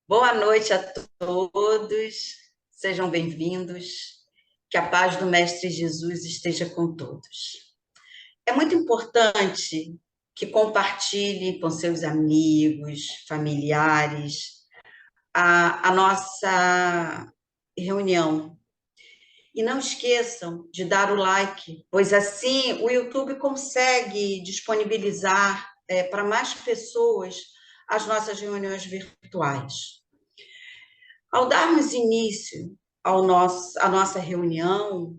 Boa noite a todos, sejam bem-vindos, que a paz do Mestre Jesus esteja com todos. É muito importante que compartilhem com seus amigos, familiares, a nossa reunião. E não esqueçam de dar o like, pois assim o YouTube consegue disponibilizar para mais pessoas as nossas reuniões virtuais. Ao darmos início à nossa reunião,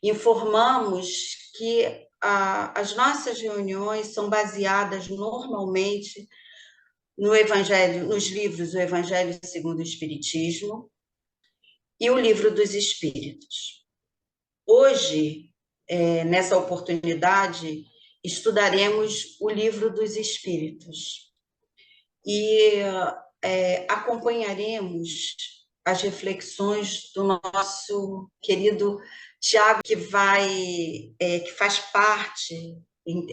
informamos que as nossas reuniões são baseadas normalmente no Evangelho, nos livros O Evangelho segundo o Espiritismo e o Livro dos Espíritos. Hoje, nessa oportunidade, estudaremos o Livro dos Espíritos e acompanharemos as reflexões do nosso querido Tiago, que faz parte,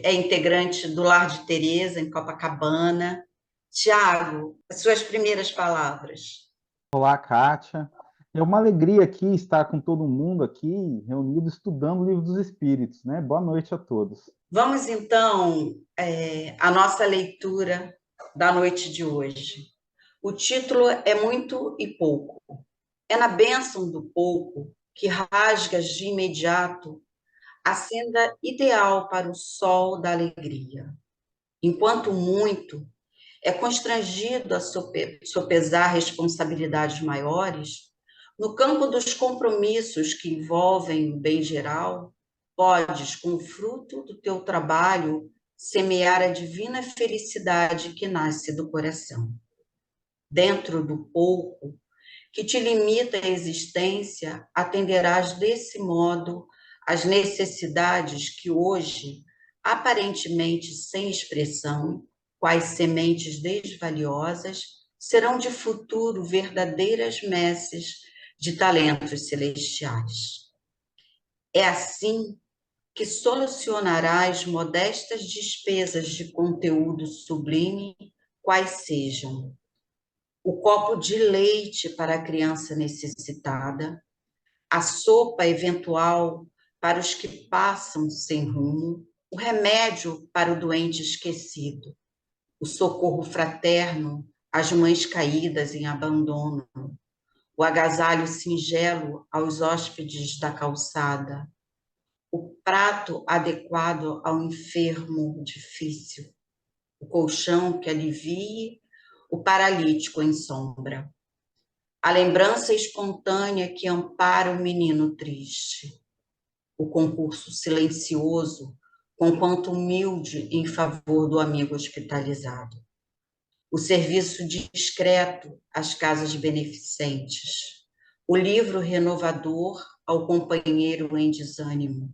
é integrante do Lar de Teresa, em Copacabana. Tiago, as suas primeiras palavras. Olá, Kátia. É uma alegria aqui estar com todo mundo aqui reunido estudando o Livro dos Espíritos, né? Boa noite a todos. Vamos então à nossa leitura da noite de hoje. O título é Muito e Pouco. É na bênção do pouco que rasgas de imediato a senda ideal para o sol da alegria. Enquanto o muito é constrangido a sopesar responsabilidades maiores, no campo dos compromissos que envolvem o bem geral, podes, com o fruto do teu trabalho, semear a divina felicidade que nasce do coração. Dentro do pouco, que te limita a existência, atenderás desse modo às necessidades que hoje, aparentemente sem expressão, quais sementes desvaliosas, serão de futuro verdadeiras messes de talentos celestiais. É assim que solucionarás modestas despesas de conteúdo sublime, quais sejam o copo de leite para a criança necessitada, a sopa eventual para os que passam sem rumo, o remédio para o doente esquecido, o socorro fraterno às mães caídas em abandono, o agasalho singelo aos hóspedes da calçada, o prato adequado ao enfermo difícil, o colchão que alivie o paralítico em sombra, a lembrança espontânea que ampara o menino triste, o concurso silencioso, conquanto humilde em favor do amigo hospitalizado, o serviço discreto às casas beneficentes, o livro renovador ao companheiro em desânimo,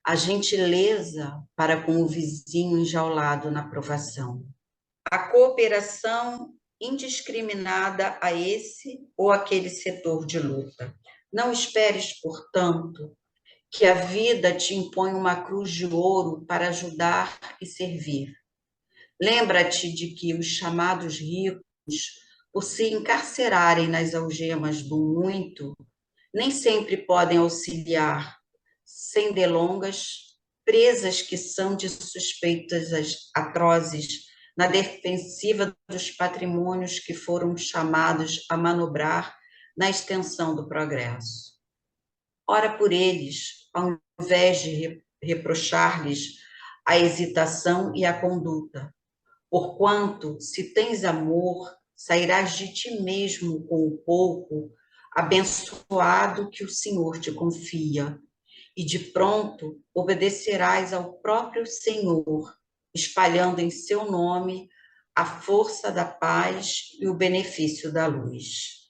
a gentileza para com o vizinho enjaulado na provação, a cooperação indiscriminada a esse ou aquele setor de luta. Não esperes, portanto, que a vida te impõe uma cruz de ouro para ajudar e servir. Lembra-te de que os chamados ricos, por se encarcerarem nas algemas do muito, nem sempre podem auxiliar, sem delongas, presas que são de suspeitas atrozes, na defensiva dos patrimônios que foram chamados a manobrar na extensão do progresso. Ora por eles, ao invés de reprochar-lhes a hesitação e a conduta, porquanto, se tens amor, sairás de ti mesmo com o pouco, abençoado que o Senhor te confia, e de pronto obedecerás ao próprio Senhor, espalhando em seu nome a força da paz e o benefício da luz.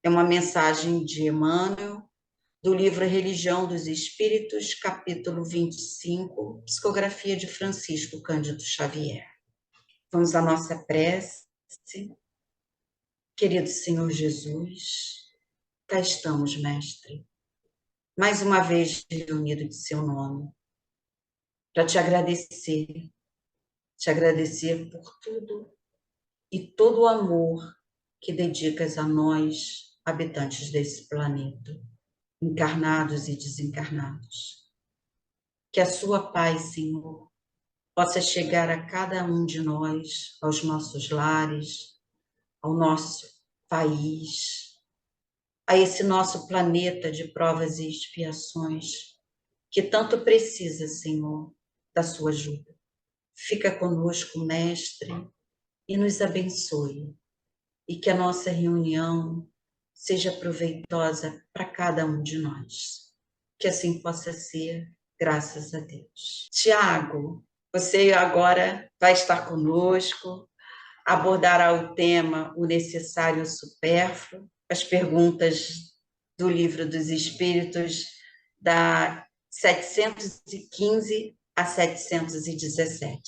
É uma mensagem de Emmanuel, do livro Religião dos Espíritos, capítulo 25, psicografia de Francisco Cândido Xavier. Vamos à nossa prece. Querido Senhor Jesus, cá estamos, Mestre, mais uma vez reunido de seu nome, para te agradecer por tudo e todo o amor que dedicas a nós, habitantes desse planeta, encarnados e desencarnados. Que a sua paz, Senhor, possa chegar a cada um de nós, aos nossos lares, ao nosso país, a esse nosso planeta de provas e expiações, que tanto precisa, Senhor, da sua ajuda. Fica conosco, Mestre, e nos abençoe, e que a nossa reunião seja proveitosa para cada um de nós. Que assim possa ser, graças a Deus. Tiago, você agora vai estar conosco, abordará o tema O Necessário e o Supérfluo, as perguntas do Livro dos Espíritos, da 715 a 717.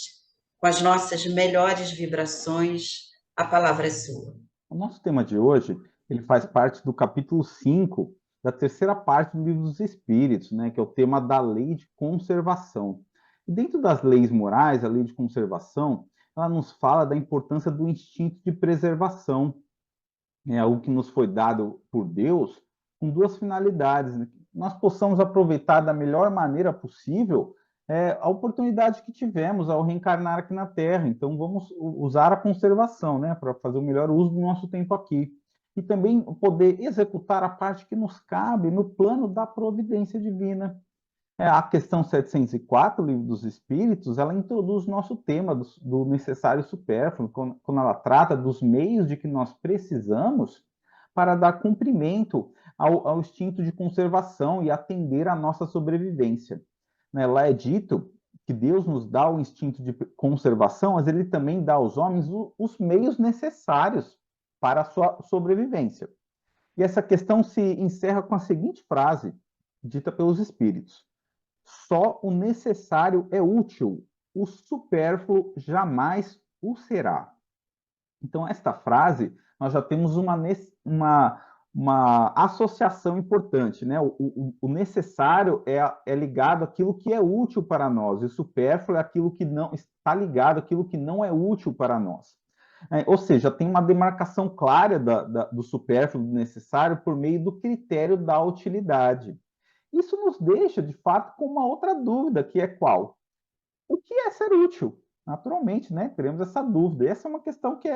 Com as nossas melhores vibrações, a palavra é sua. O nosso tema de hoje, ele faz parte do capítulo 5 da terceira parte do Livro dos Espíritos, né, que é o tema da lei de conservação. E dentro das leis morais, a lei de conservação, ela nos fala da importância do instinto de preservação. É algo que nos foi dado por Deus com duas finalidades, né? Nós possamos aproveitar da melhor maneira possível a oportunidade que tivemos ao reencarnar aqui na Terra. Então, vamos usar a conservação, né, para fazer o melhor uso do nosso tempo aqui. E também poder executar a parte que nos cabe no plano da providência divina. A questão 704, Livro dos Espíritos, ela introduz o nosso tema do necessário e supérfluo, quando ela trata dos meios de que nós precisamos para dar cumprimento ao instinto de conservação e atender à nossa sobrevivência. Lá é dito que Deus nos dá o instinto de conservação, mas ele também dá aos homens os meios necessários para a sua sobrevivência. E essa questão se encerra com a seguinte frase, dita pelos Espíritos: só o necessário é útil, o supérfluo jamais o será. Então, esta frase, nós já temos uma associação importante, né? O necessário é ligado àquilo que é útil para nós, e o supérfluo é aquilo que não está ligado àquilo que não é útil para nós. Ou seja, tem uma demarcação clara do supérfluo e do necessário por meio do critério da utilidade. Isso nos deixa, de fato, com uma outra dúvida, que é qual? O que é ser útil? Naturalmente, né? Teremos essa dúvida. E essa é uma questão que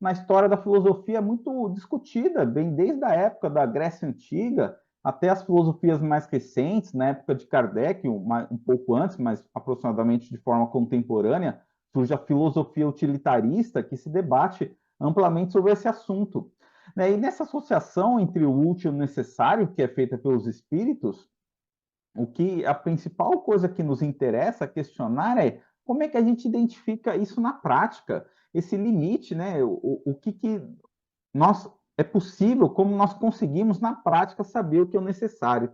na história da filosofia, muito discutida, bem desde a época da Grécia Antiga até as filosofias mais recentes, na época de Kardec, um pouco antes, mas aproximadamente de forma contemporânea, surge a filosofia utilitarista, que se debate amplamente sobre esse assunto. E nessa associação entre o útil e o necessário, que é feita pelos espíritos, a principal coisa que nos interessa questionar é como é que a gente identifica isso na prática, esse limite, né? O que é possível, como nós conseguimos na prática saber o que é o necessário.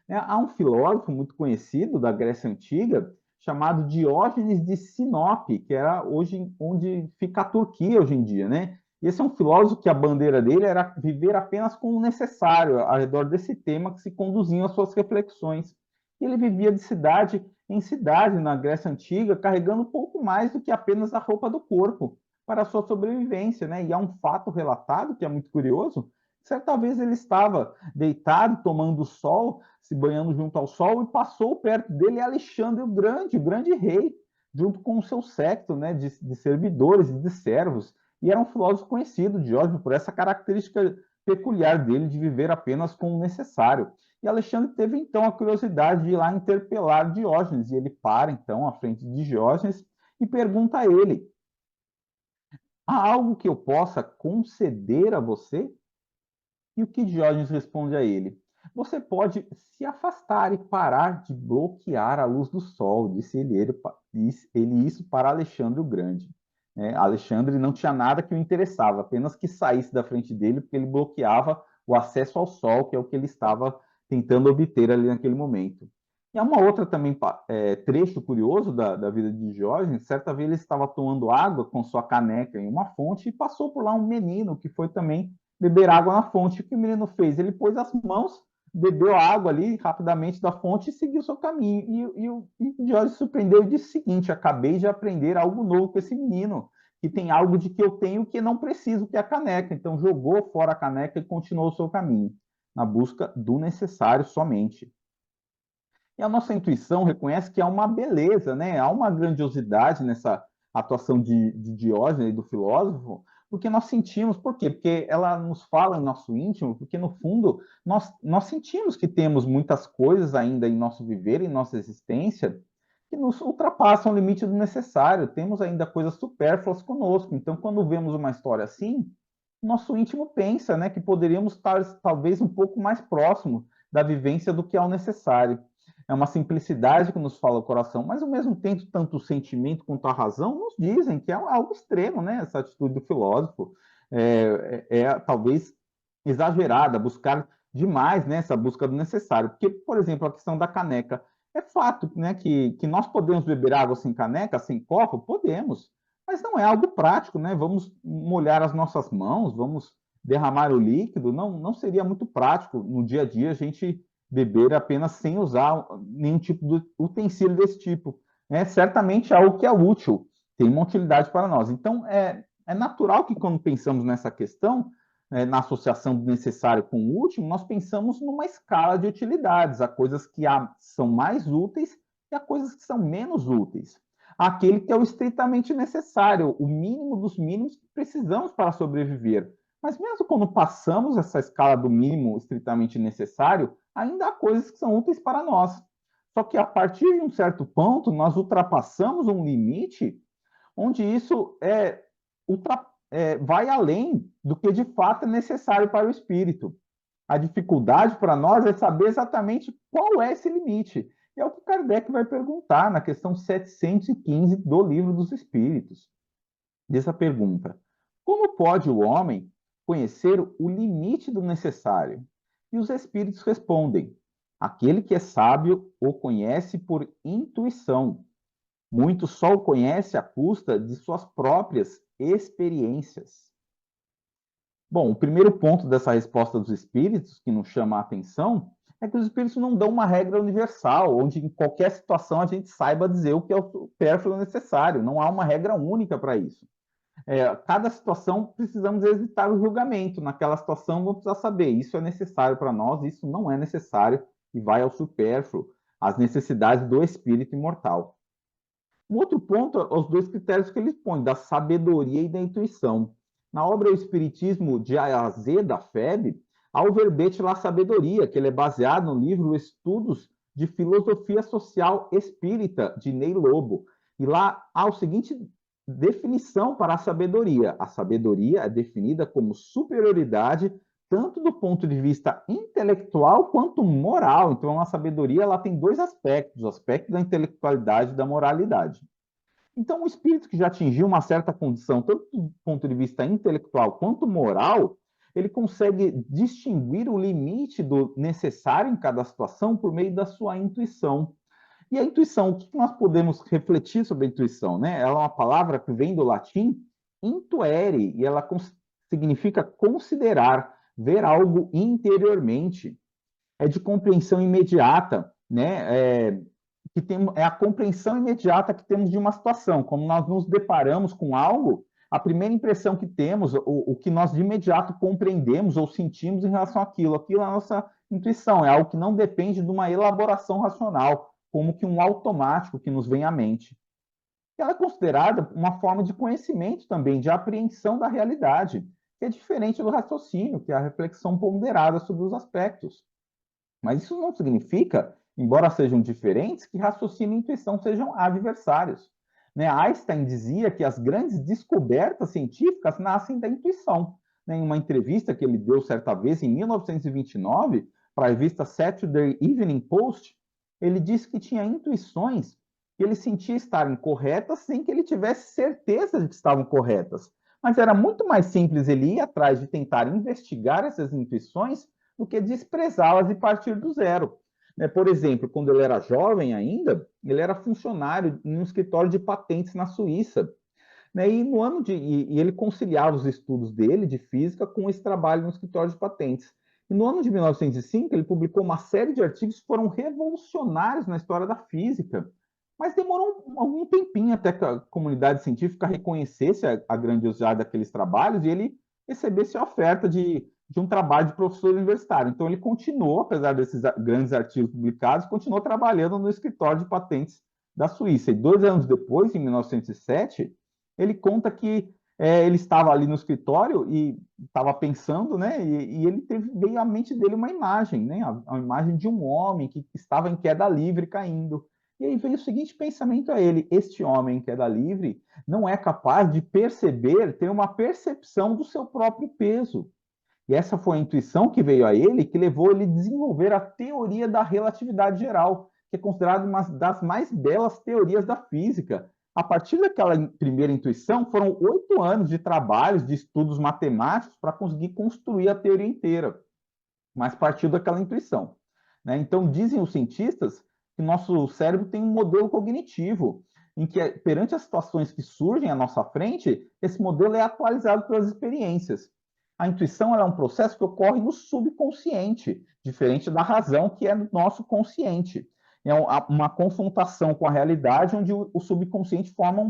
Há um filósofo muito conhecido da Grécia Antiga chamado Diógenes de Sinope, que era hoje onde fica a Turquia hoje em dia, né? Esse é um filósofo que a bandeira dele era viver apenas com o necessário, ao redor desse tema que se conduziam as suas reflexões. Ele vivia de cidade em cidade na Grécia Antiga, carregando pouco mais do que apenas a roupa do corpo para a sua sobrevivência, né? E há um fato relatado que é muito curioso. Certa vez ele estava deitado, tomando sol, se banhando junto ao sol, e passou perto dele Alexandre o grande rei, junto com o seu séquito, né, de servidores e de servos. E era um filósofo conhecido, Diógenes, por essa característica peculiar dele de viver apenas com o necessário. E Alexandre teve, então, a curiosidade de ir lá interpelar Diógenes. E ele para, então, à frente de Diógenes e pergunta a ele: há algo que eu possa conceder a você? E o que Diógenes responde a ele? Você pode se afastar e parar de bloquear a luz do sol, disse ele isso para Alexandre o Grande. Alexandre não tinha nada que o interessava, apenas que saísse da frente dele, porque ele bloqueava o acesso ao sol, que é o que ele estava tentando obter ali naquele momento. E há uma outra também trecho curioso da vida de Diógenes. Certa vez ele estava tomando água com sua caneca em uma fonte e passou por lá um menino que foi também beber água na fonte. O que o menino fez? Ele pôs as mãos, bebeu a água ali rapidamente da fonte e seguiu seu caminho. E Diógenes se surpreendeu e disse o seguinte: acabei de aprender algo novo com esse menino, que tem algo de que eu tenho que não preciso, que é a caneca. Então, jogou fora a caneca e continuou o seu caminho, na busca do necessário somente. E a nossa intuição reconhece que há uma beleza, né? Há uma grandiosidade nessa atuação de Diógenes e do filósofo, porque nós sentimos, por quê? Porque ela nos fala em nosso íntimo, porque no fundo nós sentimos que temos muitas coisas ainda em nosso viver, em nossa existência, que nos ultrapassam o limite do necessário, temos ainda coisas supérfluas conosco. Então, quando vemos uma história assim, nosso íntimo pensa, né, que poderíamos estar talvez um pouco mais próximo da vivência do que ao necessário. É uma simplicidade que nos fala o coração, mas ao mesmo tempo, tanto o sentimento quanto a razão nos dizem que é algo extremo, né? Essa atitude do filósofo talvez exagerada, buscar demais, né? Essa busca do necessário. Porque, por exemplo, a questão da caneca. É fato, né, que nós podemos beber água sem caneca, sem copo? Podemos, mas não é algo prático, né? Vamos molhar as nossas mãos, vamos derramar o líquido, não seria muito prático no dia a dia a gente beber apenas sem usar nenhum tipo de utensílio desse tipo. Certamente é algo que é útil, tem uma utilidade para nós. Então, é natural que quando pensamos nessa questão, na associação do necessário com o útil, nós pensamos numa escala de utilidades. Há coisas que são mais úteis e há coisas que são menos úteis. Aquele que é o estritamente necessário, o mínimo dos mínimos que precisamos para sobreviver. Mas mesmo quando passamos essa escala do mínimo estritamente necessário, ainda há coisas que são úteis para nós. Só que a partir de um certo ponto, nós ultrapassamos um limite onde isso vai além do que de fato é necessário para o espírito. A dificuldade para nós é saber exatamente qual é esse limite. E é o que Kardec vai perguntar na questão 715 do Livro dos Espíritos. Diz a pergunta: como pode o homem conhecer o limite do necessário? E os espíritos respondem: aquele que é sábio o conhece por intuição. Muito só o conhece à custa de suas próprias experiências. Bom, o primeiro ponto dessa resposta dos espíritos, que nos chama a atenção, é que os espíritos não dão uma regra universal, onde em qualquer situação a gente saiba dizer o que é o supérfluo necessário. Não há uma regra única para isso. Cada situação precisamos exercitar o julgamento. Naquela situação, vamos precisar saber: isso é necessário para nós, isso não é necessário, e vai ao supérfluo, às necessidades do espírito imortal. Um outro ponto, os dois critérios que eles põem, da sabedoria e da intuição. Na obra O Espiritismo de A a Z, da FEB, há o verbete lá sabedoria, que ele é baseado no livro Estudos de Filosofia Social Espírita, de Ney Lobo. E lá há o seguinte definição para a sabedoria. A sabedoria é definida como superioridade tanto do ponto de vista intelectual quanto moral. Então, a sabedoria ela tem dois aspectos: o aspecto da intelectualidade e da moralidade. Então, o espírito que já atingiu uma certa condição, tanto do ponto de vista intelectual quanto moral, ele consegue distinguir o limite do necessário em cada situação por meio da sua intuição. E a intuição, o que nós podemos refletir sobre a intuição? Né? Ela é uma palavra que vem do latim intuere, e ela significa considerar, ver algo interiormente. É de compreensão imediata, né? É a compreensão imediata que temos de uma situação. Quando nós nos deparamos com algo, a primeira impressão que temos, o que nós de imediato compreendemos ou sentimos em relação àquilo, aquilo é a nossa intuição, é algo que não depende de uma elaboração racional, como que um automático que nos vem à mente. Ela é considerada uma forma de conhecimento também, de apreensão da realidade, que é diferente do raciocínio, que é a reflexão ponderada sobre os aspectos. Mas isso não significa, embora sejam diferentes, que raciocínio e intuição sejam adversários. Né? Einstein dizia que as grandes descobertas científicas nascem da intuição. Né? Em uma entrevista que ele deu certa vez, em 1929, para a revista Saturday Evening Post, ele disse que tinha intuições que ele sentia estarem corretas sem que ele tivesse certeza de que estavam corretas. Mas era muito mais simples ele ir atrás de tentar investigar essas intuições do que desprezá-las e partir do zero. Por exemplo, quando ele era jovem ainda, ele era funcionário em um escritório de patentes na Suíça. E ele conciliava os estudos dele de física com esse trabalho no escritório de patentes. E no ano de 1905, ele publicou uma série de artigos que foram revolucionários na história da física. Mas demorou algum tempinho até que a comunidade científica reconhecesse a grandiosidade daqueles trabalhos e ele recebesse a oferta de um trabalho de professor universitário. Então, ele continuou, apesar desses grandes artigos publicados, continuou trabalhando no escritório de patentes da Suíça. E 2 anos depois, em 1907, ele conta que ele estava ali no escritório e estava pensando, né? E ele veio à mente dele uma imagem, né? A imagem de um homem que estava em queda livre caindo. E aí veio o seguinte pensamento a ele: este homem em queda livre não é capaz de perceber, ter uma percepção do seu próprio peso. E essa foi a intuição que veio a ele, que levou ele a desenvolver a teoria da relatividade geral, que é considerada uma das mais belas teorias da física. A partir daquela primeira intuição, foram 8 anos de trabalhos, de estudos matemáticos, para conseguir construir a teoria inteira, mas partiu daquela intuição. Né? Então, dizem os cientistas que nosso cérebro tem um modelo cognitivo, em que, perante as situações que surgem à nossa frente, esse modelo é atualizado pelas experiências. A intuição é um processo que ocorre no subconsciente, diferente da razão, que é no nosso consciente. É uma confrontação com a realidade, onde o subconsciente forma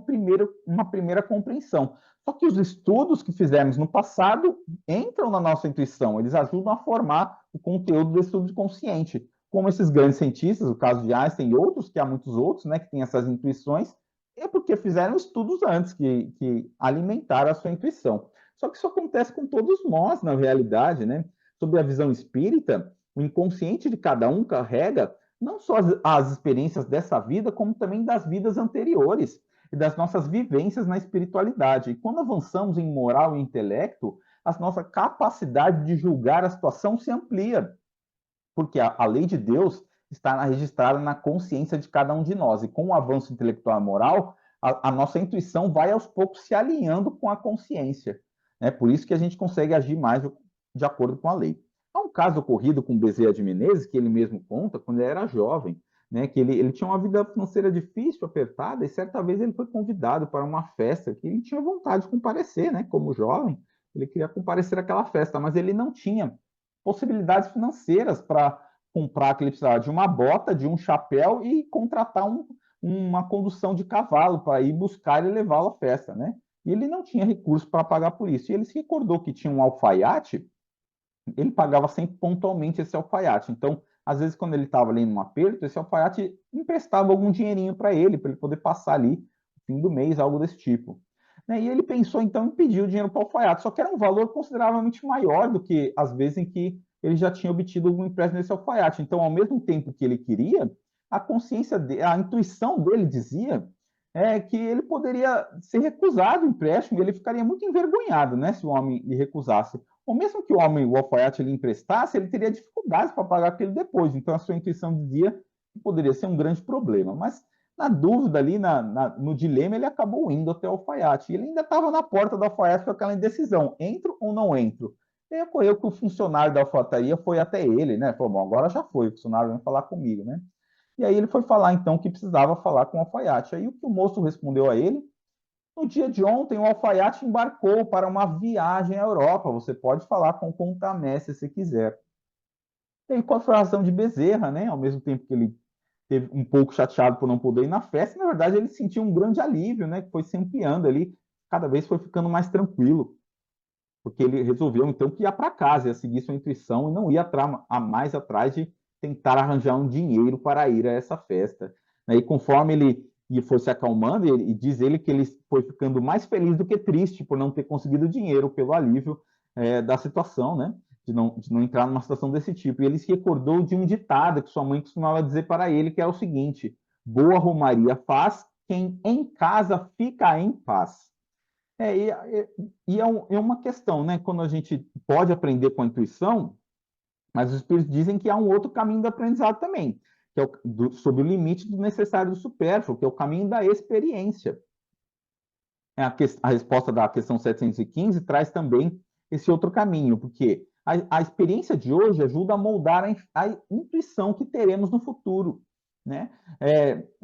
uma primeira compreensão. Só que os estudos que fizemos no passado entram na nossa intuição, eles ajudam a formar o conteúdo desse subconsciente. Como esses grandes cientistas, o caso de Einstein e outros, que há muitos outros, né, que têm essas intuições, é porque fizeram estudos antes que alimentaram a sua intuição. Só que isso acontece com todos nós, na realidade, né? Sob a visão espírita, o inconsciente de cada um carrega não só as experiências dessa vida, como também das vidas anteriores e das nossas vivências na espiritualidade. E quando avançamos em moral e intelecto, a nossa capacidade de julgar a situação se amplia, porque a lei de Deus está registrada na consciência de cada um de nós. E com o avanço intelectual e moral, a nossa intuição vai aos poucos se alinhando com a consciência. É por isso que a gente consegue agir mais de acordo com a lei. Há um caso ocorrido com Bezerra de Menezes, que ele mesmo conta, quando ele era jovem, né, que ele tinha uma vida financeira difícil, apertada, e certa vez ele foi convidado para uma festa que ele tinha vontade de comparecer, né, como jovem, ele queria comparecer àquela festa, mas ele não tinha possibilidades financeiras para comprar, que ele precisava de uma bota, de um chapéu e contratar uma condução de cavalo para ir buscar e levá-lo à festa, né? E ele não tinha recursos para pagar por isso. E ele se recordou que tinha um alfaiate, ele pagava sempre pontualmente esse alfaiate. Então, às vezes, quando ele estava ali num aperto, esse alfaiate emprestava algum dinheirinho para ele poder passar ali no fim do mês, algo desse tipo. Né? E ele pensou, então, em pedir o dinheiro para o alfaiate, só que era um valor consideravelmente maior do que as vezes em que ele já tinha obtido algum empréstimo nesse alfaiate. Então, ao mesmo tempo que ele queria, a consciência a intuição dele dizia que ele poderia ser recusado o empréstimo, e ele ficaria muito envergonhado, né, se o homem lhe recusasse. Ou mesmo que o homem, o alfaiate, lhe emprestasse, ele teria dificuldades para pagar aquilo depois. Então, a sua intuição dizia que poderia ser um grande problema. Mas, na dúvida ali, no dilema, ele acabou indo até o alfaiate. E ele ainda estava na porta do alfaiate com aquela indecisão: entro ou não entro? E aí ocorreu que o funcionário da alfaiataria foi até ele, né? Falou: bom, agora já foi, o funcionário vem falar comigo, né? E aí ele foi falar, então, que precisava falar com o alfaiate. Aí o que o moço respondeu a ele: no dia de ontem, o alfaiate embarcou para uma viagem à Europa. Você pode falar com o contamestre se quiser. E aí, qual foi a razão de Bezerra, né? Ao mesmo tempo que ele teve um pouco chateado por não poder ir na festa, na verdade ele sentiu um grande alívio, né? Que foi se ampliando ali, cada vez foi ficando mais tranquilo, porque ele resolveu então que ia para casa, ia seguir sua intuição e não ia mais atrás de tentar arranjar um dinheiro para ir a essa festa. E conforme ele foi se acalmando, e diz ele que ele foi ficando mais feliz do que triste por não ter conseguido dinheiro, pelo alívio da situação, né? De não entrar numa situação desse tipo. E ele se recordou de um ditado que sua mãe costumava dizer para ele, que era o seguinte: boa romaria faz quem em casa fica em paz. É uma questão, né? Quando a gente pode aprender com a intuição, mas os espíritos dizem que há um outro caminho do aprendizado também, que é sob o limite do necessário e do supérfluo, que é o caminho da experiência. A resposta da questão 715 traz também esse outro caminho, porque a experiência de hoje ajuda a moldar a intuição que teremos no futuro. Né?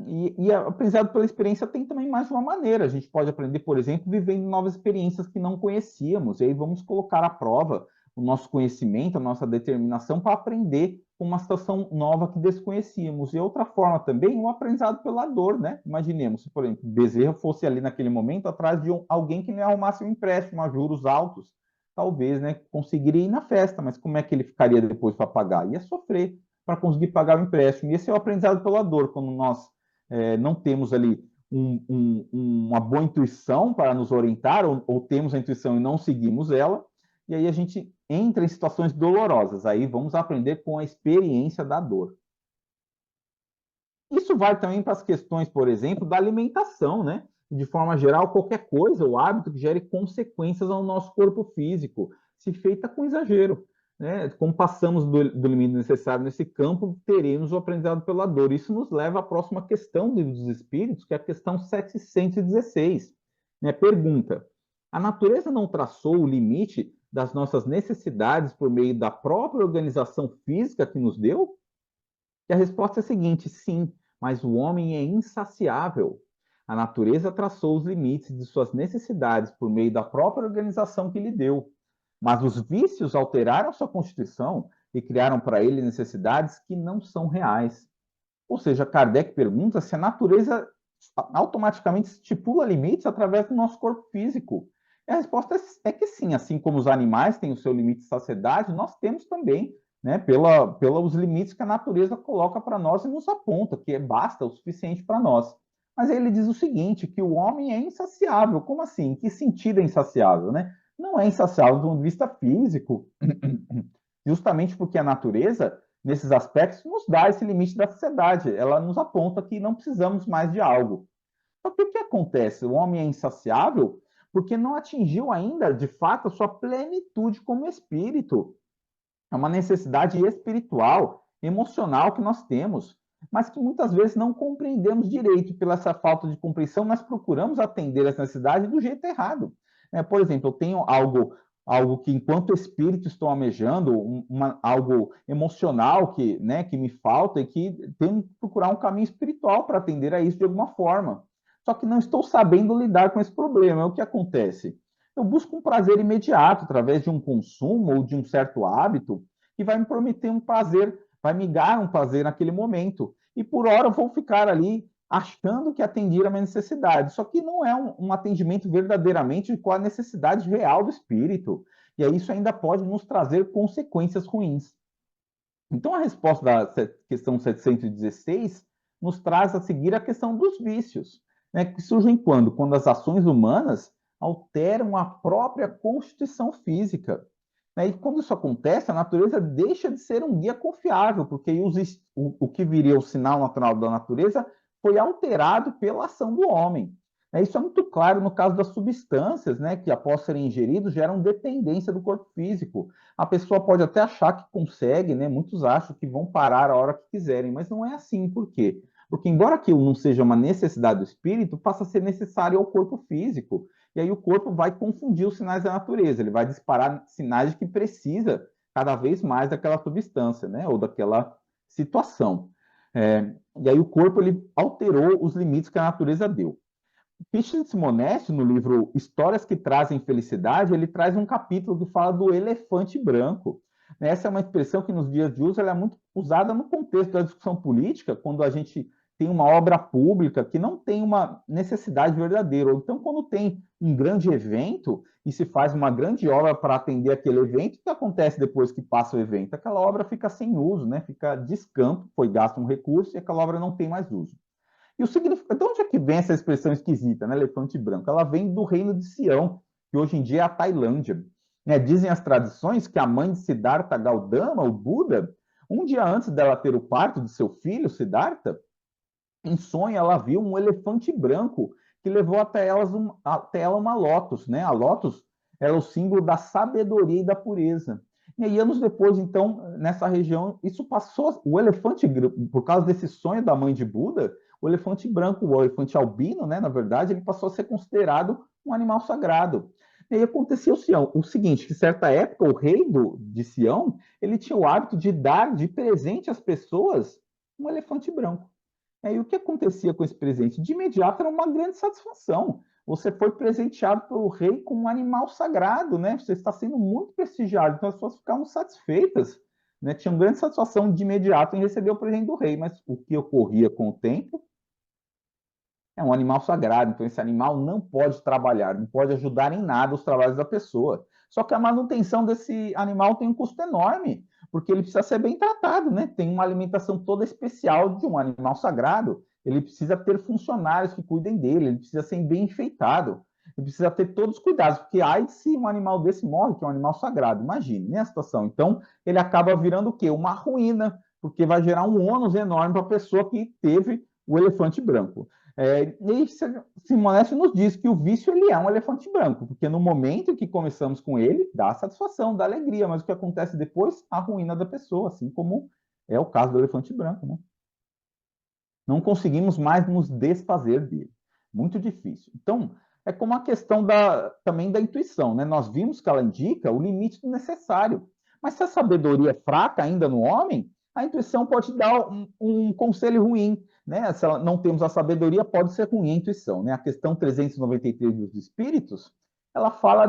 E aprendizado pela experiência tem também mais de uma maneira. A gente pode aprender, por exemplo, vivendo novas experiências que não conhecíamos, e aí vamos colocar à prova o nosso conhecimento, a nossa determinação para aprender com uma situação nova que desconhecíamos. E outra forma também, o aprendizado pela dor, né? Imaginemos, se, por exemplo, Bezerra fosse ali naquele momento atrás de alguém que lhe arrumasse um empréstimo a juros altos, talvez, né, conseguiria ir na festa, mas como é que ele ficaria depois para pagar? Ia sofrer para conseguir pagar o empréstimo. E esse é o aprendizado pela dor, quando nós não temos ali uma boa intuição para nos orientar, ou temos a intuição e não seguimos ela, e aí a gente entra em situações dolorosas. Aí vamos aprender com a experiência da dor. Isso vai também para as questões, por exemplo, da alimentação, né? De forma geral, qualquer coisa ou hábito que gere consequências ao nosso corpo físico, se feita com exagero. Né? Como passamos do limite necessário nesse campo, teremos o aprendizado pela dor. Isso nos leva à próxima questão dos espíritos, que é a questão 716. Né? Pergunta: a natureza não traçou o limite das nossas necessidades por meio da própria organização física que nos deu? E a resposta é a seguinte: sim, mas o homem é insaciável. A natureza traçou os limites de suas necessidades por meio da própria organização que lhe deu. Mas os vícios alteraram sua constituição e criaram para ele necessidades que não são reais. Ou seja, Kardec pergunta se a natureza automaticamente estipula limites através do nosso corpo físico. E a resposta é que sim, assim como os animais têm o seu limite de saciedade, nós temos também, né, pelos limites que a natureza coloca para nós e nos aponta, que basta o suficiente para nós. Mas aí ele diz o seguinte, que o homem é insaciável. Como assim? Em que sentido é insaciável, né? Não é insaciável do ponto de vista físico, justamente porque a natureza, nesses aspectos, nos dá esse limite da saciedade. Ela nos aponta que não precisamos mais de algo. Só que o que acontece? O homem é insaciável porque não atingiu ainda, de fato, a sua plenitude como espírito. É uma necessidade espiritual, emocional que nós temos, mas que muitas vezes não compreendemos direito. Pela essa falta de compreensão, nós procuramos atender essa necessidade do jeito errado. Por exemplo, eu tenho algo que, enquanto espírito, estou almejando, algo emocional que me falta e que tenho que procurar um caminho espiritual para atender a isso de alguma forma. Só que não estou sabendo lidar com esse problema. O que acontece? Eu busco um prazer imediato através de um consumo ou de um certo hábito que vai me prometer um prazer, vai me dar um prazer naquele momento. E por hora eu vou ficar ali achando que atendi a minha necessidade. Só que não é um atendimento verdadeiramente com a necessidade real do espírito. E aí isso ainda pode nos trazer consequências ruins. Então a resposta da questão 716 nos traz a seguir a questão dos vícios, né, que surgem quando? Quando as ações humanas alteram a própria constituição física. Né? E quando isso acontece, a natureza deixa de ser um guia confiável, porque o que viria o sinal natural da natureza foi alterado pela ação do homem. Isso é muito claro no caso das substâncias, né, que após serem ingeridos geram dependência do corpo físico. A pessoa pode até achar que consegue, né, muitos acham que vão parar a hora que quiserem, mas não é assim. Por quê? Porque embora aquilo não seja uma necessidade do espírito, passa a ser necessário ao corpo físico. E aí o corpo vai confundir os sinais da natureza, ele vai disparar sinais de que precisa cada vez mais daquela substância, né, ou daquela situação. E aí o corpo ele alterou os limites que a natureza deu. Pichel Simonetti, no livro Histórias que Trazem Felicidade, ele traz um capítulo que fala do elefante branco. Essa é uma expressão que nos dias de hoje ela é muito usada no contexto da discussão política, quando a gente tem uma obra pública que não tem uma necessidade verdadeira. Ou então, quando tem um grande evento e se faz uma grande obra para atender aquele evento, o que acontece depois que passa o evento? Aquela obra fica sem uso, né? Fica descanso, foi gasto um recurso e aquela obra não tem mais uso. E o significado, de onde é que vem essa expressão esquisita, né? Elefante branco? Ela vem do reino de Sião, que hoje em dia é a Tailândia. Dizem as tradições que a mãe de Siddhartha Gautama, o Buda, um dia antes dela ter o parto de seu filho, Siddhartha, em sonho ela viu um elefante branco que levou até ela uma lótus, né? A lótus era o símbolo da sabedoria e da pureza. E aí, anos depois, então, nessa região, isso passou, o elefante, por causa desse sonho da mãe de Buda, o elefante branco, o elefante albino, né, na verdade, ele passou a ser considerado um animal sagrado. E aí aconteceu o seguinte, que certa época, o rei de Sião, ele tinha o hábito de dar de presente às pessoas um elefante branco. E o que acontecia com esse presente? De imediato era uma grande satisfação. Você foi presenteado pelo rei com um animal sagrado, né? Você está sendo muito prestigiado. Então as pessoas ficavam satisfeitas né, tinham grande satisfação de imediato em receber o presente do rei, mas o que ocorria com o tempo é um animal sagrado, então esse animal não pode trabalhar, não pode ajudar em nada os trabalhos da pessoa. Só que a manutenção desse animal tem um custo enorme, porque ele precisa ser bem tratado, né? Tem uma alimentação toda especial de um animal sagrado. Ele precisa ter funcionários que cuidem dele, ele precisa ser bem enfeitado, ele precisa ter todos os cuidados, porque ai se um animal desse morre, que é um animal sagrado, imagine, né, a situação. Então, ele acaba virando o quê? Uma ruína, porque vai gerar um ônus enorme para a pessoa que teve o elefante branco. E Simonetti nos diz que o vício ele é um elefante branco, porque no momento em que começamos com ele, dá satisfação, dá alegria, mas o que acontece depois? A ruína da pessoa, assim como é o caso do elefante branco, né? Não conseguimos mais nos desfazer dele. Muito difícil. Então, é como a questão também da intuição, né? Nós vimos que ela indica o limite do necessário. Mas se a sabedoria é fraca ainda no homem, a intuição pode dar um conselho ruim, né? Se não temos a sabedoria, pode ser ruim a intuição, né? A questão 393 dos espíritos, ela fala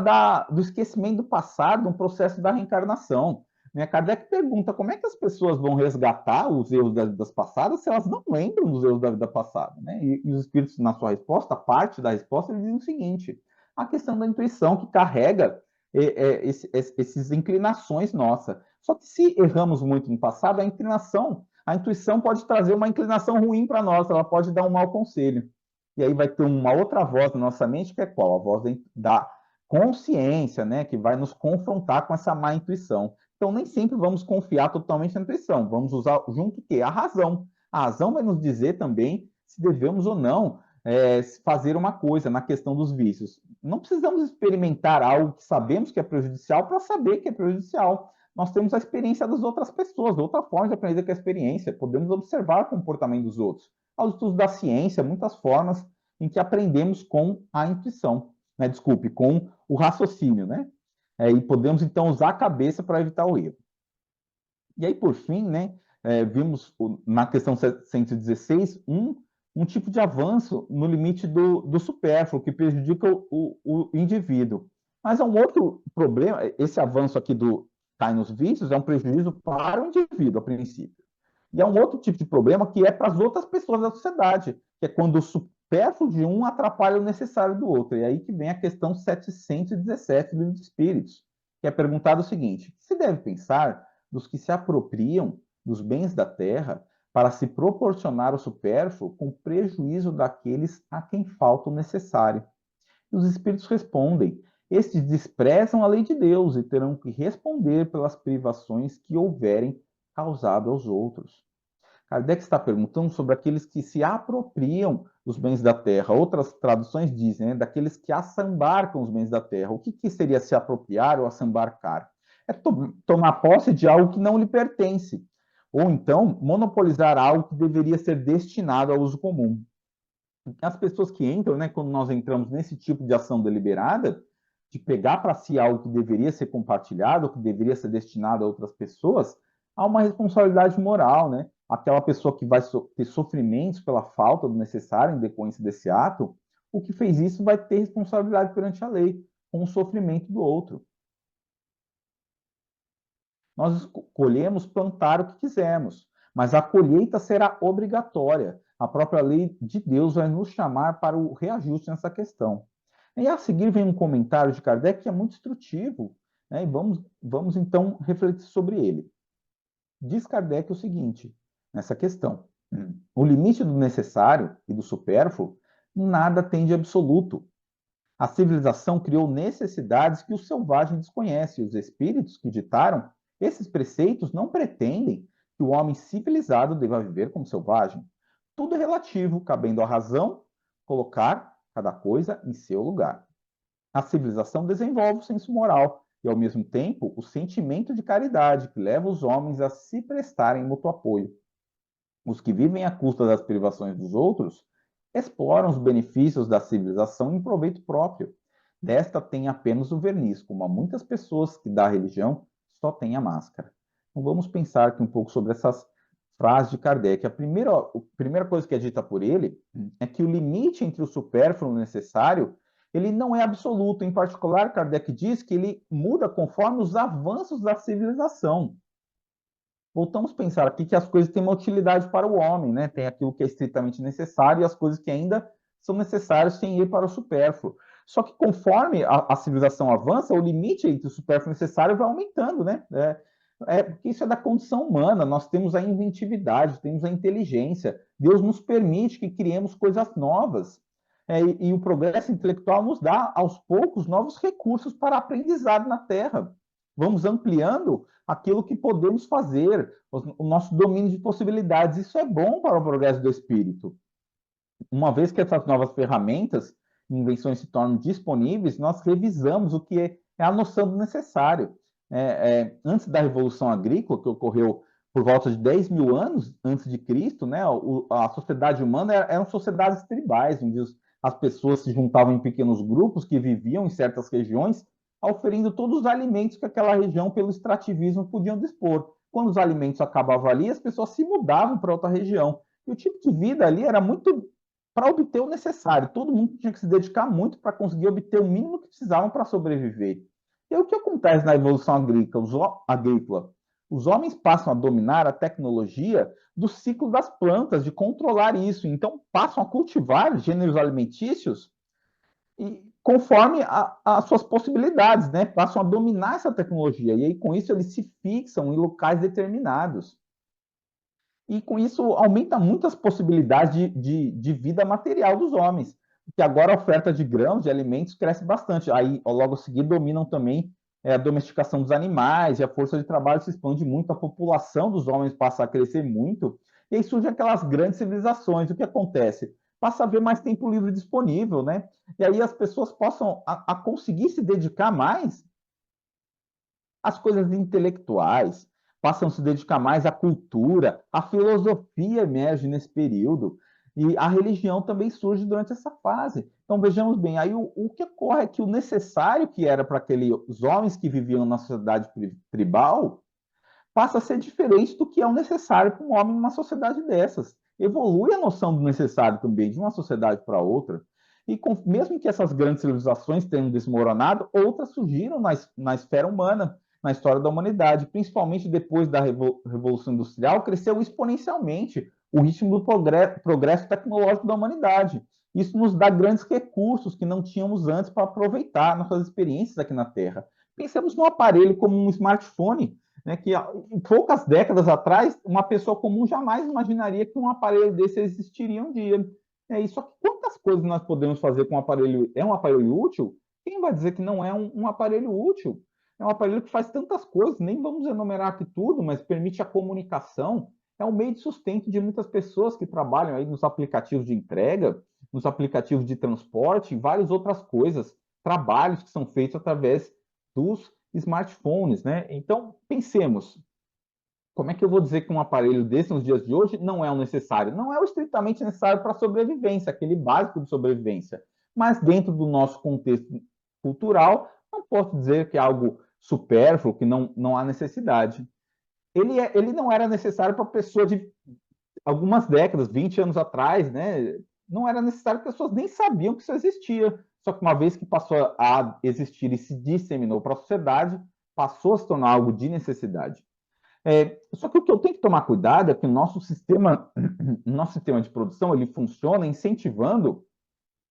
do esquecimento do passado, um processo da reencarnação. Né? Kardec pergunta como é que as pessoas vão resgatar os erros das vidas passadas se elas não lembram dos erros da vida passada. Né? E os espíritos, na sua resposta, parte da resposta, eles dizem o seguinte: a questão da intuição que carrega essas inclinações nossas. Só que se erramos muito no passado, a intuição pode trazer uma inclinação ruim para nós, ela pode dar um mau conselho. E aí vai ter uma outra voz na nossa mente, que é qual? A voz da consciência, né? Que vai nos confrontar com essa má intuição. Então, nem sempre vamos confiar totalmente na intuição. Vamos usar junto o quê? A razão. A razão vai nos dizer também se devemos ou não fazer uma coisa na questão dos vícios. Não precisamos experimentar algo que sabemos que é prejudicial para saber que é prejudicial. Nós temos a experiência das outras pessoas, outra forma de aprender que é a experiência. Podemos observar o comportamento dos outros. Aos estudos da ciência, muitas formas em que aprendemos com a intuição, né? Desculpe, com o raciocínio, né? E podemos, então, usar a cabeça para evitar o erro. E aí, por fim, né, vimos na questão 116 um tipo de avanço no limite do supérfluo, que prejudica o indivíduo. Mas é um outro problema, esse avanço aqui do cai nos vícios é um prejuízo para o indivíduo, a princípio. E é um outro tipo de problema que é para as outras pessoas da sociedade, que é quando o supérfluo de um atrapalha o necessário do outro. E aí que vem a questão 717 do Livro dos Espíritos, que é perguntado o seguinte: se deve pensar dos que se apropriam dos bens da terra para se proporcionar o supérfluo com prejuízo daqueles a quem falta o necessário. E os espíritos respondem: estes desprezam a lei de Deus e terão que responder pelas privações que houverem causado aos outros. Kardec está perguntando sobre aqueles que se apropriam dos bens da terra. Outras traduções dizem, né, daqueles que assambarcam os bens da terra. O que seria se apropriar ou assambarcar? É tomar posse de algo que não lhe pertence. Ou então, monopolizar algo que deveria ser destinado ao uso comum. As pessoas que entram, né, quando nós entramos nesse tipo de ação deliberada, de pegar para si algo que deveria ser compartilhado, que deveria ser destinado a outras pessoas, há uma responsabilidade moral, né? Aquela pessoa que vai ter sofrimentos pela falta do necessário em decorrência desse ato, o que fez isso vai ter responsabilidade perante a lei, com o sofrimento do outro. Nós escolhemos plantar o que quisermos, mas a colheita será obrigatória. A própria lei de Deus vai nos chamar para o reajuste nessa questão. E a seguir vem um comentário de Kardec que é muito instrutivo, né? E vamos então refletir sobre ele. Diz Kardec o seguinte, nessa questão: o limite do necessário e do supérfluo nada tem de absoluto. A civilização criou necessidades que o selvagem desconhece, e os espíritos que ditaram esses preceitos não pretendem que o homem civilizado deva viver como selvagem. Tudo é relativo, cabendo à razão colocar cada coisa em seu lugar. A civilização desenvolve o senso moral e, ao mesmo tempo, o sentimento de caridade que leva os homens a se prestarem mútuo apoio. Os que vivem à custa das privações dos outros exploram os benefícios da civilização em proveito próprio. Desta tem apenas o verniz, como há muitas pessoas que da religião só têm a máscara. Então vamos pensar aqui um pouco sobre essas frases de Kardec. A primeira coisa que é dita por ele é que o limite entre o supérfluo e o necessário ele não é absoluto. Em particular, Kardec diz que ele muda conforme os avanços da civilização. voltamos a pensar aqui que as coisas têm uma utilidade para o homem, né? Tem aquilo que é estritamente necessário e as coisas que ainda são necessárias sem ir para o supérfluo. Só que conforme a civilização avança, o limite entre o supérfluo e o necessário vai aumentando, né? Porque isso é da condição humana, nós temos a inventividade, temos a inteligência. Deus nos permite que criemos coisas novas. E o progresso intelectual nos dá, aos poucos, novos recursos para aprendizado na Terra. Vamos ampliando aquilo que podemos fazer, o nosso domínio de possibilidades. Isso é bom para o progresso do espírito. Uma vez que essas novas ferramentas e invenções se tornam disponíveis, nós revisamos o que é a noção do necessário. Antes da Revolução Agrícola, que ocorreu por volta de 10 mil anos antes de Cristo, né, a sociedade humana eram sociedades tribais, onde as pessoas se juntavam em pequenos grupos que viviam em certas regiões, oferindo todos os alimentos que aquela região, pelo extrativismo, podiam dispor. Quando os alimentos acabavam ali, as pessoas se mudavam para outra região. E o tipo de vida ali era muito para obter o necessário. Todo mundo tinha que se dedicar muito para conseguir obter o mínimo que precisavam para sobreviver. E o que acontece na evolução agrícola? Os homens passam a dominar a tecnologia do ciclo das plantas, de controlar isso. Então, passam a cultivar gêneros alimentícios e conforme as suas possibilidades, né? Passam a dominar essa tecnologia. E aí, com isso, eles se fixam em locais determinados. E com isso aumenta muitas possibilidades de vida material dos homens, porque agora a oferta de grãos, de alimentos, cresce bastante. Aí, logo a seguir, dominam também a domesticação dos animais, e a força de trabalho se expande muito, a população dos homens passa a crescer muito, e aí surgem aquelas grandes civilizações. O que acontece? Passa a haver mais tempo livre disponível, né? E aí as pessoas possam a conseguir se dedicar mais às coisas intelectuais, passam a se dedicar mais à cultura, a filosofia emerge nesse período, e a religião também surge durante essa fase. Então, vejamos bem, aí o que ocorre é que o necessário que era para aqueles homens que viviam na sociedade tribal passa a ser diferente do que é o necessário para um homem numa sociedade dessas. Evolui a noção do necessário também, de uma sociedade para outra. E mesmo que essas grandes civilizações tenham desmoronado, outras surgiram na esfera humana, na história da humanidade, principalmente depois da Revolução Industrial, cresceu exponencialmente o ritmo do progresso tecnológico da humanidade. Isso nos dá grandes recursos que não tínhamos antes para aproveitar nossas experiências aqui na Terra. Pensemos num aparelho como um smartphone, né, que em poucas décadas atrás, uma pessoa comum jamais imaginaria que um aparelho desse existiria um dia. Só que quantas coisas nós podemos fazer com um aparelho? É um aparelho útil? Quem vai dizer que não é um aparelho útil? É um aparelho que faz tantas coisas, nem vamos enumerar aqui tudo, mas permite a comunicação, é um meio de sustento de muitas pessoas que trabalham aí nos aplicativos de entrega, nos aplicativos de transporte e várias outras coisas, trabalhos que são feitos através dos smartphones, né? Então, pensemos, como é que eu vou dizer que um aparelho desse nos dias de hoje não é o necessário? Não é o estritamente necessário para a sobrevivência, aquele básico de sobrevivência. Mas dentro do nosso contexto cultural, não posso dizer que é algo supérfluo, que não há necessidade. Ele não era necessário para pessoas de algumas décadas, 20 anos atrás, né? Não era necessário, pessoas nem sabiam que isso existia. Só que uma vez que passou a existir e se disseminou para a sociedade, passou a se tornar algo de necessidade. Só que o que eu tenho que tomar cuidado é que o nosso sistema de produção, ele funciona incentivando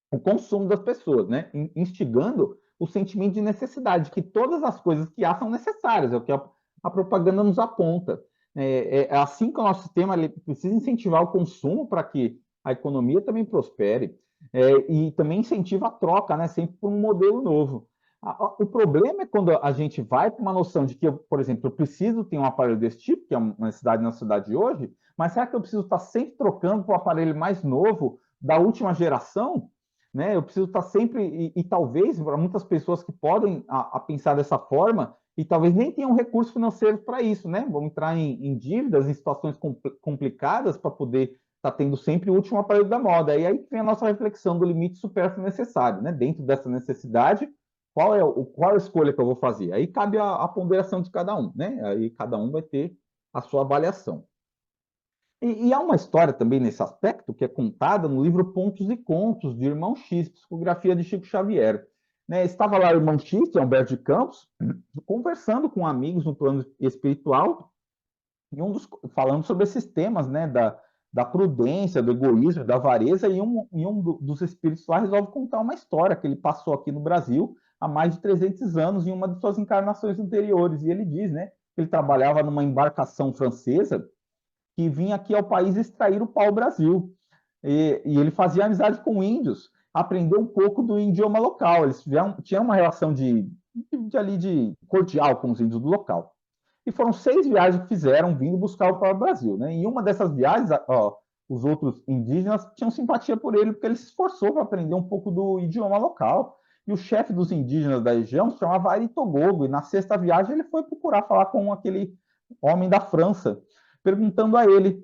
o consumo das pessoas, né? Instigando o sentimento de necessidade, que todas as coisas que há são necessárias, é o que a propaganda nos aponta. É assim que o nosso sistema ele precisa incentivar o consumo para que a economia também prospere, e também incentiva a troca, né? Sempre por um modelo novo. O problema é quando a gente vai para uma noção de que, por exemplo, eu preciso ter um aparelho desse tipo, que é uma necessidade na sociedade de hoje, mas será que eu preciso estar sempre trocando para o aparelho mais novo da última geração? Né? Eu preciso estar sempre, e talvez, para muitas pessoas que podem a pensar dessa forma, e talvez nem tenham recursos financeiros para isso, né? Vão entrar em dívidas, em situações complicadas para poder estar tendo sempre o último aparelho da moda. E aí vem a nossa reflexão do limite supérfluo necessário, né? Dentro dessa necessidade, qual é a escolha que eu vou fazer? Aí cabe a ponderação de cada um, né? Aí cada um vai ter a sua avaliação. E há uma história também nesse aspecto que é contada no livro Pontos e Contos, de Irmão X, psicografia de Chico Xavier. Né, estava lá o irmão X, Humberto de Campos, conversando com amigos no plano espiritual, falando sobre esses temas, né, da prudência, do egoísmo, da avareza, e dos espíritos lá resolve contar uma história que ele passou aqui no Brasil há mais de 300 anos em uma de suas encarnações anteriores. E ele diz, né, que ele trabalhava numa embarcação francesa que vinha aqui ao país extrair o pau-brasil. E ele fazia amizade com índios, aprendeu um pouco do idioma local. Eles tinham uma relação de cordial com os índios do local. E foram 6 viagens que fizeram vindo buscar o pau-brasil. Né? Em uma dessas viagens, os outros indígenas tinham simpatia por ele, porque ele se esforçou para aprender um pouco do idioma local. E o chefe dos indígenas da região se chamava Aritogogo, e na 6ª viagem ele foi procurar falar com aquele homem da França, perguntando a ele: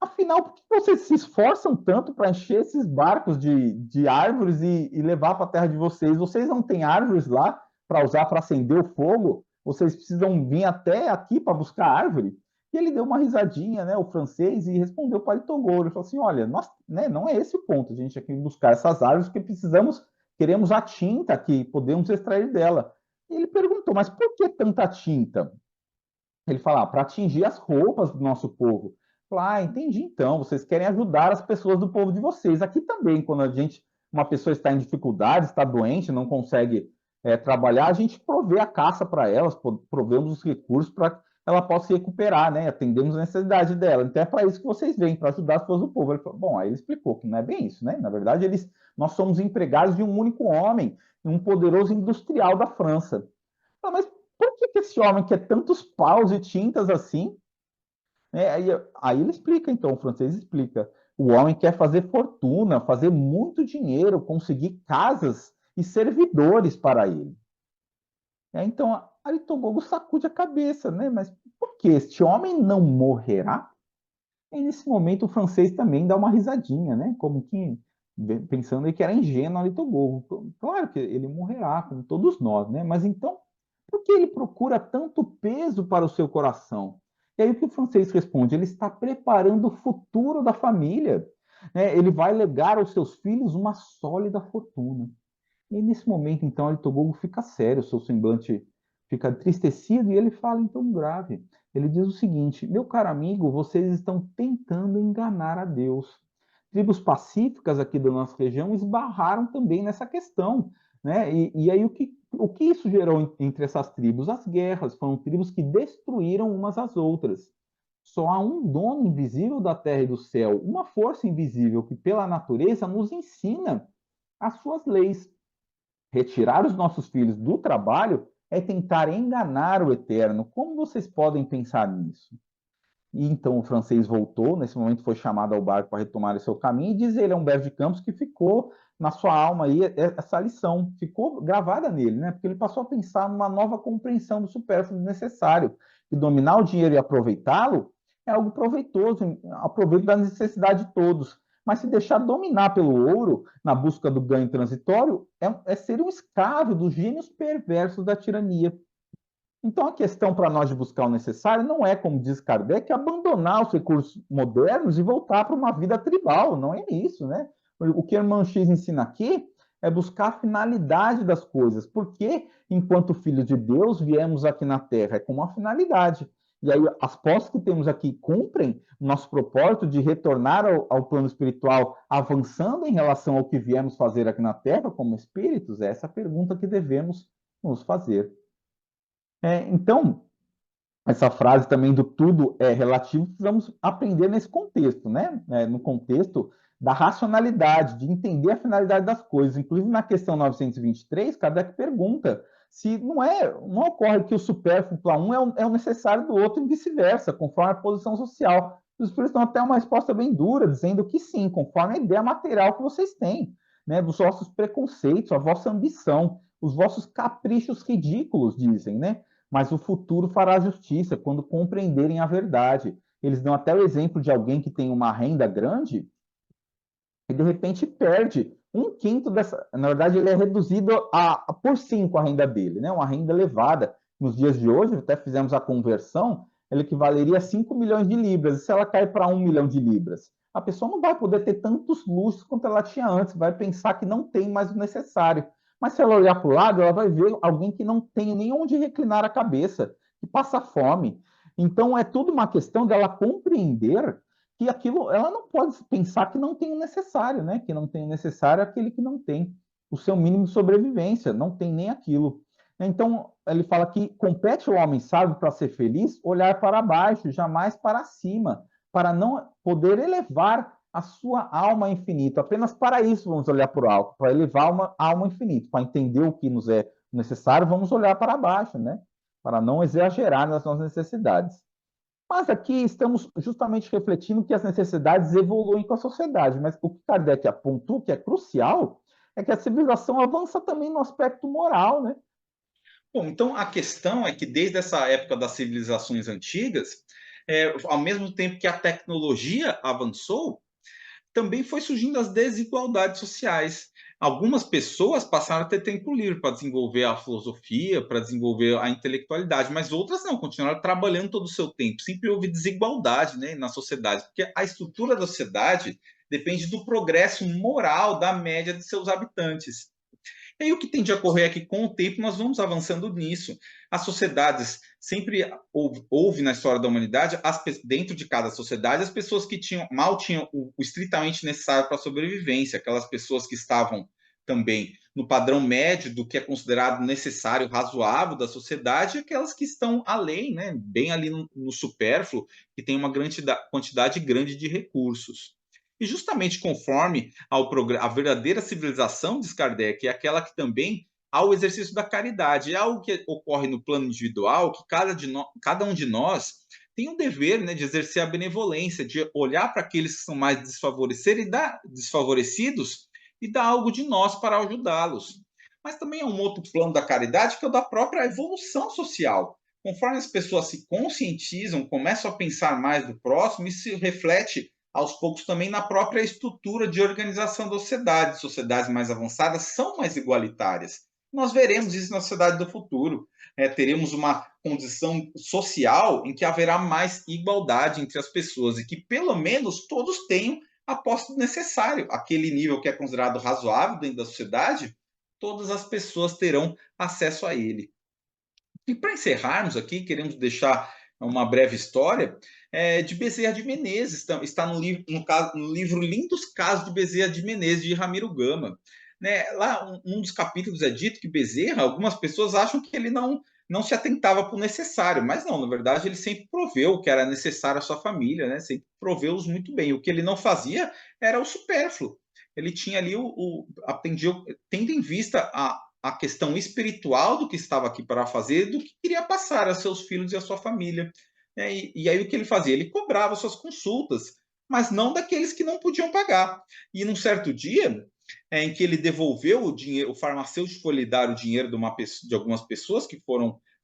afinal, por que vocês se esforçam tanto para encher esses barcos de árvores e levar para a terra de vocês? Vocês não têm árvores lá para usar para acender o fogo? Vocês precisam vir até aqui para buscar árvore? E ele deu uma risadinha, né, o francês, e respondeu para o Togoro. Ele falou assim: olha, nós, né, não é esse o ponto, a gente aqui buscar essas árvores, porque queremos a tinta que podemos extrair dela. E ele perguntou: mas por que tanta tinta? Ele fala: para atingir as roupas do nosso povo. Fala: entendi então, vocês querem ajudar as pessoas do povo de vocês. Aqui também, quando uma pessoa está em dificuldade, está doente, não consegue trabalhar, a gente provê a caça para elas, provemos os recursos para que ela possa se recuperar, né? Atendemos a necessidade dela. Então é para isso que vocês vêm, para ajudar as pessoas do povo. Ele falou: bom, aí ele explicou que não é bem isso, né? Na verdade, nós somos empregados de um único homem, um poderoso industrial da França. Mas por que esse homem quer tantos paus e tintas assim? Aí ele explica, então, o francês explica. O homem quer fazer fortuna, fazer muito dinheiro, conseguir casas e servidores para ele. Então, Aritogogo sacude a cabeça, né? Mas por que este homem não morrerá? E nesse momento o francês também dá uma risadinha, né? Como que pensando que era ingênuo Aritogogo. Claro que ele morrerá, como todos nós, né? Mas então, por que ele procura tanto peso para o seu coração? E aí o que o francês responde? Ele está preparando o futuro da família. Né? Ele vai legar aos seus filhos uma sólida fortuna. E nesse momento, então, Aritogogo fica sério, seu semblante fica entristecido e ele fala em tom grave. Ele diz o seguinte: meu caro amigo, vocês estão tentando enganar a Deus. Tribos pacíficas aqui da nossa região esbarraram também nessa questão. Né? E aí o que isso gerou entre essas tribos? As guerras. Foram tribos que destruíram umas às outras. Só há um dono invisível da terra e do céu, uma força invisível que, pela natureza, nos ensina as suas leis. Retirar os nossos filhos do trabalho é tentar enganar o eterno. Como vocês podem pensar nisso? E então o francês voltou, nesse momento foi chamado ao barco para retomar o seu caminho, e diz ele a Humberto de Campos que ficou na sua alma aí essa lição, ficou gravada nele, né? Porque ele passou a pensar numa nova compreensão do supérfluo e necessário, que dominar o dinheiro e aproveitá-lo é algo proveitoso, aproveito da necessidade de todos. Mas se deixar dominar pelo ouro, na busca do ganho transitório, é ser um escravo dos gênios perversos da tirania. Então, a questão para nós de buscar o necessário não é, como diz Kardec, abandonar os recursos modernos e voltar para uma vida tribal. Não é isso, né? O que a Irmã X ensina aqui é buscar a finalidade das coisas. Porque, enquanto filhos de Deus, viemos aqui na Terra, é com uma finalidade. E aí, as posses que temos aqui cumprem o nosso propósito de retornar ao plano espiritual, avançando em relação ao que viemos fazer aqui na Terra como espíritos? É essa a pergunta que devemos nos fazer. Então, essa frase também do tudo é relativo, precisamos aprender nesse contexto, né? No contexto da racionalidade, de entender a finalidade das coisas. Inclusive, na questão 923, Kardec pergunta se não ocorre que o supérfluo para um é o necessário do outro e vice-versa, conforme a posição social. Os espíritos dão até uma resposta bem dura, dizendo que sim, conforme a ideia material que vocês têm, né? Dos vossos preconceitos, a vossa ambição, os vossos caprichos ridículos, dizem, né? Mas o futuro fará justiça quando compreenderem a verdade. Eles dão até o exemplo de alguém que tem uma renda grande e de repente perde um quinto dessa. Na verdade, ele é reduzido por 5 a renda dele, né? Uma renda elevada. Nos dias de hoje, até fizemos a conversão, ela equivaleria a 5 milhões de libras. E se ela cai para 1 milhão de libras? A pessoa não vai poder ter tantos luxos quanto ela tinha antes, vai pensar que não tem mais o necessário. Mas se ela olhar para o lado, ela vai ver alguém que não tem nem onde reclinar a cabeça, que passa fome. Então, é tudo uma questão dela compreender que aquilo, ela não pode pensar que não tem o necessário, né? Que não tem o necessário é aquele que não tem o seu mínimo de sobrevivência, não tem nem aquilo. Então, ele fala que compete ao homem sábio para ser feliz olhar para baixo, jamais para cima, para não poder elevar a sua alma infinita. Apenas para isso vamos olhar para o alto, para elevar uma alma infinita, para entender o que nos é necessário, vamos olhar para baixo, né? Para não exagerar nas nossas necessidades. Mas aqui estamos justamente refletindo que as necessidades evoluem com a sociedade, mas o que Kardec apontou que é crucial é que a civilização avança também no aspecto moral, né? Bom, então a questão é que desde essa época das civilizações antigas, ao mesmo tempo que a tecnologia avançou, também foi surgindo as desigualdades sociais. Algumas pessoas passaram a ter tempo livre para desenvolver a filosofia, para desenvolver a intelectualidade, mas outras não, continuaram trabalhando todo o seu tempo. Sempre houve desigualdade, né, na sociedade, porque a estrutura da sociedade depende do progresso moral da média de seus habitantes. E aí o que tende a ocorrer é que, com o tempo, nós vamos avançando nisso. As sociedades, sempre houve na história da humanidade, dentro de cada sociedade, as pessoas que mal tinham o estritamente necessário para a sobrevivência, aquelas pessoas que estavam também no padrão médio do que é considerado necessário, razoável da sociedade, e aquelas que estão além, né, bem ali no supérfluo, que tem uma quantidade grande de recursos. E justamente conforme a verdadeira civilização, diz Kardec, é aquela que também há o exercício da caridade. É algo que ocorre no plano individual, que cada um de nós tem o dever, né, de exercer a benevolência, de olhar para aqueles que são mais desfavorecidos e dar algo de nós para ajudá-los. Mas também há um outro plano da caridade, que é o da própria evolução social. Conforme as pessoas se conscientizam, começam a pensar mais do próximo, isso se reflete aos poucos também na própria estrutura de organização da sociedade. Sociedades mais avançadas são mais igualitárias. Nós veremos isso na sociedade do futuro. Teremos uma condição social em que haverá mais igualdade entre as pessoas e que, pelo menos, todos tenham a posse do necessário. Aquele nível que é considerado razoável dentro da sociedade, todas as pessoas terão acesso a ele. E para encerrarmos aqui, queremos deixar uma breve história de Bezerra de Menezes. Está no livro Lindos Casos de Bezerra de Menezes, de Ramiro Gama. Né? Lá, um dos capítulos é dito que Bezerra, algumas pessoas acham que ele não se atentava para o necessário, mas não, na verdade, ele sempre proveu o que era necessário à sua família, né? Sempre proveu-os muito bem. O que ele não fazia era o supérfluo. Ele tinha ali atendia, tendo em vista a questão espiritual do que estava aqui para fazer, do que queria passar a seus filhos e a sua família. E aí o que ele fazia? Ele cobrava suas consultas, mas não daqueles que não podiam pagar. E num certo dia, em que ele devolveu o dinheiro, o farmacêutico foi lhe dar o dinheiro de algumas pessoas que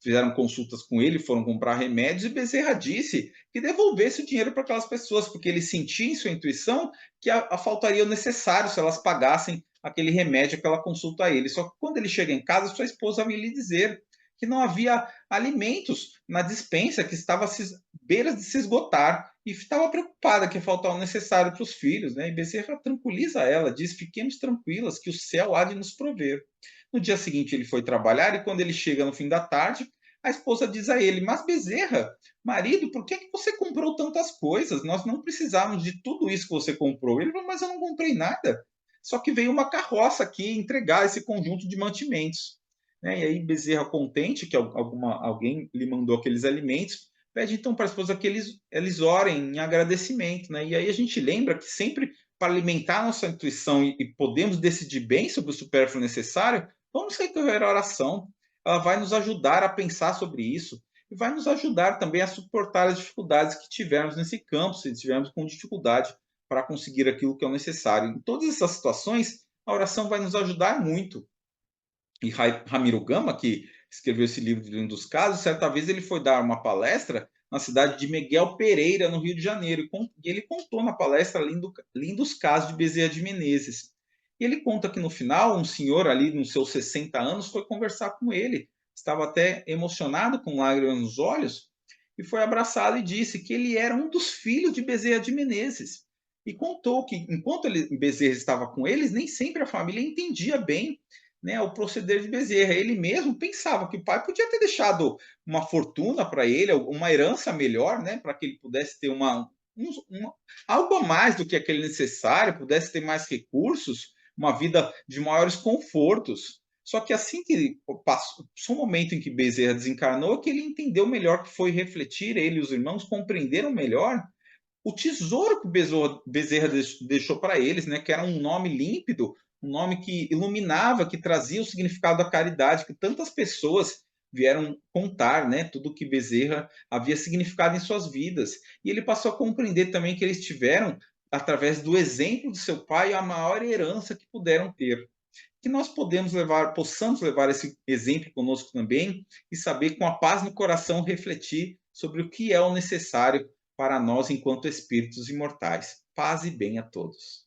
fizeram consultas com ele, foram comprar remédios, e Bezerra disse que devolvesse o dinheiro para aquelas pessoas, porque ele sentia em sua intuição que faltaria o necessário se elas pagassem aquele remédio, aquela consulta a ele. Só que quando ele chega em casa, sua esposa veio lhe dizer que não havia alimentos na despensa, que estava às beiras de se esgotar, e estava preocupada que ia faltar o necessário para os filhos, né? E Bezerra tranquiliza ela, diz: fiquemos tranquilas, que o céu há de nos prover. No dia seguinte ele foi trabalhar, e quando ele chega no fim da tarde, a esposa diz a ele: mas Bezerra, marido, por que você comprou tantas coisas? Nós não precisávamos de tudo isso que você comprou. Ele falou: mas eu não comprei nada. Só que veio uma carroça aqui entregar esse conjunto de mantimentos. Né? E aí Bezerra, contente que alguém lhe mandou aqueles alimentos, pede então para a esposa que eles orem em agradecimento. Né? E aí a gente lembra que sempre, para alimentar nossa intuição e podemos decidir bem sobre o supérfluo necessário, vamos recorrer à oração. Ela vai nos ajudar a pensar sobre isso e vai nos ajudar também a suportar as dificuldades que tivermos nesse campo, se tivermos com dificuldade para conseguir aquilo que é o necessário. Em todas essas situações, a oração vai nos ajudar muito. E Ramiro Gama, que escreveu esse livro de Lindos Casos, certa vez ele foi dar uma palestra na cidade de Miguel Pereira, no Rio de Janeiro, e ele contou na palestra Lindos Casos de Bezerra de Menezes. E ele conta que no final, um senhor ali nos seus 60 anos foi conversar com ele, estava até emocionado, com lágrimas nos olhos, e foi abraçá-lo e disse que ele era um dos filhos de Bezerra de Menezes. E contou que, enquanto Bezerra estava com eles, nem sempre a família entendia bem né, o proceder de Bezerra. Ele mesmo pensava que o pai podia ter deixado uma fortuna para ele, uma herança melhor, né, para que ele pudesse ter algo a mais do que aquele necessário, pudesse ter mais recursos, uma vida de maiores confortos. Só que assim que passou o momento em que Bezerra desencarnou, que ele entendeu melhor, que foi refletir, ele e os irmãos compreenderam melhor o tesouro que Bezerra deixou para eles, né, que era um nome límpido, um nome que iluminava, que trazia o significado da caridade, que tantas pessoas vieram contar, né, tudo que Bezerra havia significado em suas vidas. E ele passou a compreender também que eles tiveram, através do exemplo de seu pai, a maior herança que puderam ter. Que nós possamos levar esse exemplo conosco também e saber, com a paz no coração, refletir sobre o que é o necessário para nós enquanto espíritos imortais. Paz e bem a todos.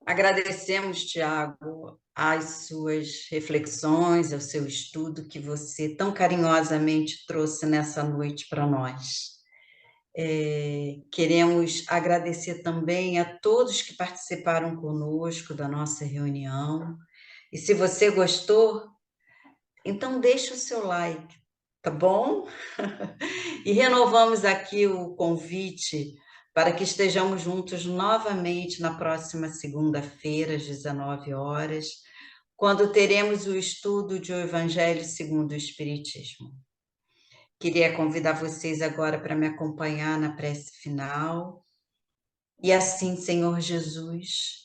Agradecemos, Tiago, as suas reflexões, ao seu estudo que você tão carinhosamente trouxe nessa noite para nós. Queremos agradecer também a todos que participaram conosco da nossa reunião. E se você gostou, então deixa o seu like, tá bom? E renovamos aqui o convite para que estejamos juntos novamente na próxima segunda-feira, às 19 horas, quando teremos o estudo de O Evangelho segundo o Espiritismo. Queria convidar vocês agora para me acompanhar na prece final. E assim, Senhor Jesus,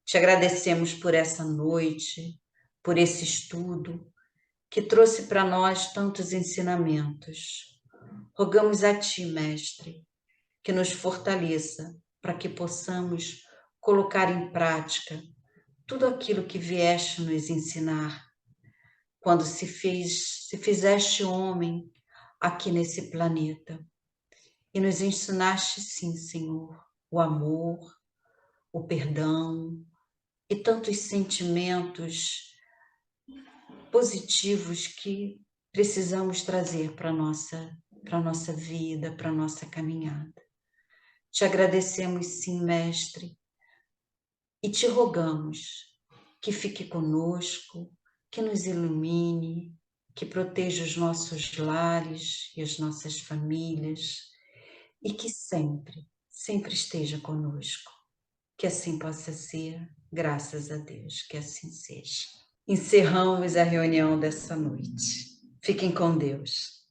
te agradecemos por essa noite, por esse estudo, que trouxe para nós tantos ensinamentos. Rogamos a Ti, Mestre, que nos fortaleça para que possamos colocar em prática tudo aquilo que vieste nos ensinar quando se fizeste homem aqui nesse planeta. E nos ensinaste, sim, Senhor, o amor, o perdão e tantos sentimentos positivos que precisamos trazer para a nossa vida, para a nossa caminhada. Te agradecemos, sim, Mestre, e te rogamos que fique conosco, que nos ilumine, que proteja os nossos lares e as nossas famílias e que sempre, sempre esteja conosco. Que assim possa ser, graças a Deus, que assim seja. Encerramos a reunião dessa noite. Fiquem com Deus.